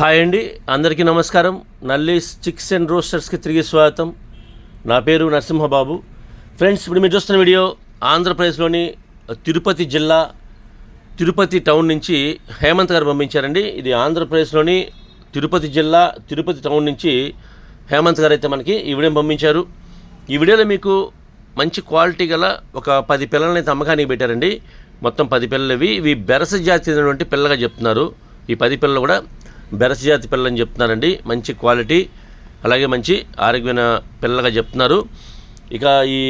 Hi అండి, అందరికీ నమస్కారం. నల్లీస్ చిక్స్ అండ్ రోస్టర్స్కి తిరిగి స్వాగతం. నా పేరు నరసింహబాబు. ఫ్రెండ్స్, ఇప్పుడు మీరు చూస్తున్న వీడియో ఆంధ్రప్రదేశ్లోని తిరుపతి జిల్లా తిరుపతి టౌన్ నుంచి హేమంత్ గారు పంపించారండి. ఇది ఆంధ్రప్రదేశ్లోని తిరుపతి జిల్లా తిరుపతి టౌన్ నుంచి హేమంత్ గారు అయితే మనకి ఈ వీడియో పంపించారు. ఈ వీడియోలో మీకు మంచి క్వాలిటీ గల ఒక 10 పిల్లలని అయితే అమ్మకానికి పెట్టారండి. మొత్తం 10 పిల్లలు. ఇవి బెరస జాతి చెందినటువంటి పిల్లగా చెప్తున్నారు. ఈ 10 పిల్లలు కూడా బెరస జాతి పిల్లలని చెప్తున్నారండి. మంచి క్వాలిటీ, అలాగే మంచి ఆరోగ్యమైన పిల్లగా చెప్తున్నారు. ఇక ఈ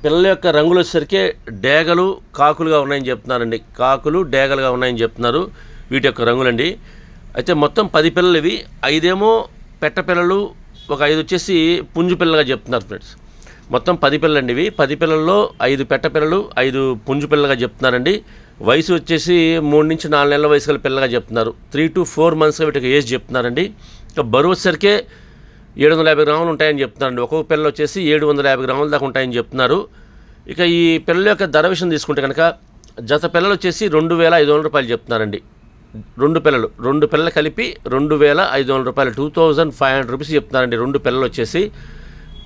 పిల్లల యొక్క రంగులు వచ్చేసరికి డేగలు కాకులుగా ఉన్నాయని చెప్తున్నారండి. కాకులు డేగలుగా ఉన్నాయని చెప్తున్నారు వీటి యొక్క రంగులండి. అయితే మొత్తం 10 పిల్లలు. ఇవి 5 ఏమో పెట్ట పిల్లలు, ఒక 5 వచ్చేసి పుంజు పిల్లగా చెప్తున్నారు ఫ్రెండ్స్. మొత్తం 10 పిల్లలండి. ఇవి 10 పిల్లల్లో 5 పెట్ట పిల్లలు, 5 పుంజు పిల్లగా చెప్తున్నారండి. వయసు వచ్చేసి 3 నుంచి 4 నెలల వయసు గల పిల్లగా చెప్తున్నారు. 3 to 4 months వీటికి ఏజ్ చెప్తున్నారండి. ఇక బరువు వచ్చేసరికి 750 గ్రాములు ఉంటాయని చెప్తున్నారండి. ఒక్కొక్క పిల్ల వచ్చేసి 750 గ్రాముల దాకా ఉంటాయని చెప్తున్నారు. ఇక ఈ పిల్లల యొక్క ధర విషయం తీసుకుంటే కనుక జత పిల్లలు వచ్చేసి 2,500 రూపాయలు చెప్తున్నారండి. 2 పిల్లలు కలిపి 2,500 రూపాయలు, 2,500 రూపీస్ చెప్తున్నారండి. 2 పిల్లలు వచ్చేసి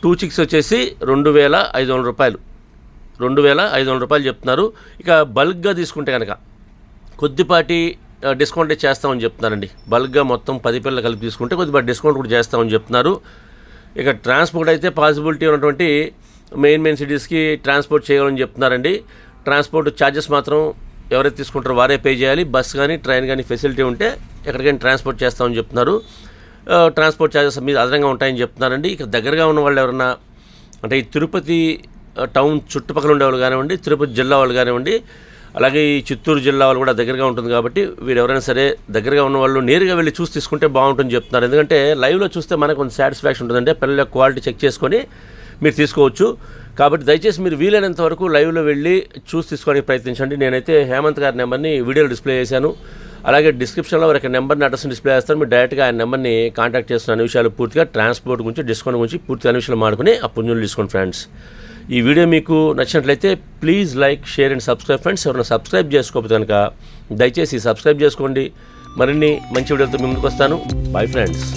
2 chicks వచ్చేసి 2,500 రూపాయలు, 2,500 రూపాయలు చెప్తున్నారు. ఇక బల్క్గా తీసుకుంటే కనుక కొద్దిపాటి డిస్కౌంట్ చేస్తామని చెప్తున్నారండి. బల్క్గా మొత్తం 10 పిల్లలు కలిపి తీసుకుంటే కొద్దిపాటి డిస్కౌంట్ కూడా చేస్తామని చెప్తున్నారు. ఇక ట్రాన్స్పోర్ట్ అయితే పాసిబిలిటీ ఉన్నటువంటి మెయిన్ సిటీస్కి ట్రాన్స్పోర్ట్ చేయాలని చెప్తున్నారండి. ట్రాన్స్పోర్ట్ ఛార్జెస్ మాత్రం ఎవరైతే తీసుకుంటారో వారే పే చేయాలి. బస్ కానీ ట్రైన్ కానీ ఫెసిలిటీ ఉంటే ఎక్కడికైనా ట్రాన్స్పోర్ట్ చేస్తామని చెప్తున్నారు. ట్రాన్స్పోర్ట్ ఛార్జెస్ మీద అదనంగా ఉంటాయని చెప్తున్నారండి. ఇక దగ్గరగా ఉన్న వాళ్ళు ఎవరన్నా, అంటే ఈ తిరుపతి టౌన్ చుట్టుపక్కల ఉండేవాళ్ళు కానివ్వండి, తిరుపతి జిల్లా వాళ్ళు కానివ్వండి, అలాగే ఈ చిత్తూరు జిల్లా వాళ్ళు కూడా దగ్గరగా ఉంటుంది కాబట్టి వీరు ఎవరైనా సరే దగ్గరగా ఉన్న వాళ్ళు నేరుగా వెళ్ళి చూసి తీసుకుంటే బాగుంటుందని చెప్తున్నారు. ఎందుకంటే లైవ్లో చూస్తే మనకు కొంచెం సాటిస్ఫాక్షన్ ఉంటుందంటే పిల్లల యొక్క క్వాలిటీ చెక్ చేసుకొని మీరు తీసుకోవచ్చు. కాబట్టి దయచేసి మీరు వీలైనంత వరకు లైవ్లో వెళ్ళి చూసి తీసుకోవడానికి ప్రయత్నించండి. నేనైతే హేమంత్ గారి నెంబర్ని వీడియోలో డిస్ప్లే చేశాను. అలాగే డిస్క్రిప్షన్లో వారికి నెంబర్ని, అడ్రస్ని డిస్ప్లే చేస్తాను. మీరు డైరెక్ట్గా ఆయన నెంబర్ని కాంటాక్ట్ చేస్తున్న అన్ని విషయాలు పూర్తిగా, ట్రాన్స్పోర్ట్ గురించి, డిస్కౌంట్ గురించి పూర్తిగా అన్ని విషయాలు మాడుకుని ఆ పుంజులు తీసుకోండి ఫ్రెండ్స్. ఈ వీడియో మీకు నచ్చినట్లయితే please like, share and subscribe friends. ఎవరైనా సబ్స్క్రైబ్ చేసుకోకపోతే కనుక దయచేసి సబ్స్క్రైబ్ చేసుకోండి. మరిన్ని మంచి వీడియోలతో మీ ముందుకు వస్తాను. Bye friends.